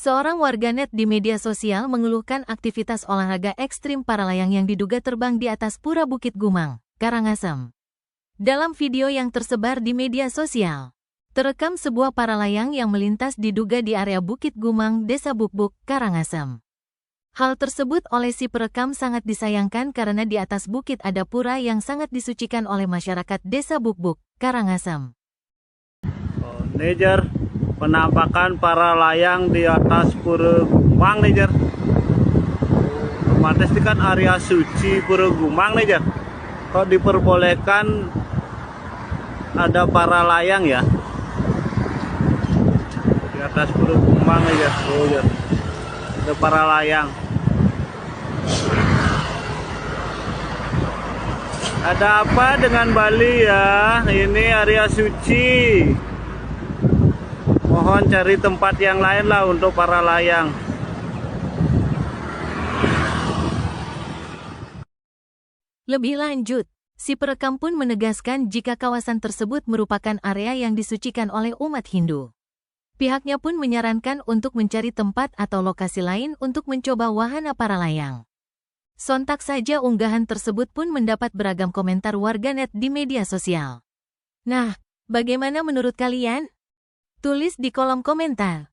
Seorang warganet di media sosial mengeluhkan aktivitas olahraga ekstrim para layang yang diduga terbang di atas pura Bukit Gumang, Karangasem. Dalam video yang tersebar di media sosial, terekam sebuah para layang yang melintas diduga di area Bukit Gumang, Desa Bukbuk, Karangasem. Hal tersebut oleh si perekam sangat disayangkan karena di atas bukit ada pura yang sangat disucikan oleh masyarakat Desa Bukbuk, Karangasem. Nejer, penampakan para layang di atas Pura Gumang, Nejer. Otomatis ini kan area suci Pura Gumang, Nejer. Kok diperbolehkan ada para layang ya? Di atas Pura Gumang, Nejer. Oh, ya. Ada para layang. Ada apa dengan Bali ya? Ini area suci. Mohon cari tempat yang lain lah untuk para layang. Lebih lanjut, si perekam pun menegaskan jika kawasan tersebut merupakan area yang disucikan oleh umat Hindu. Pihaknya pun menyarankan untuk mencari tempat atau lokasi lain untuk mencoba wahana para layang. Sontak saja unggahan tersebut pun mendapat beragam komentar warganet di media sosial. Nah, bagaimana menurut kalian? Tulis di kolom komentar.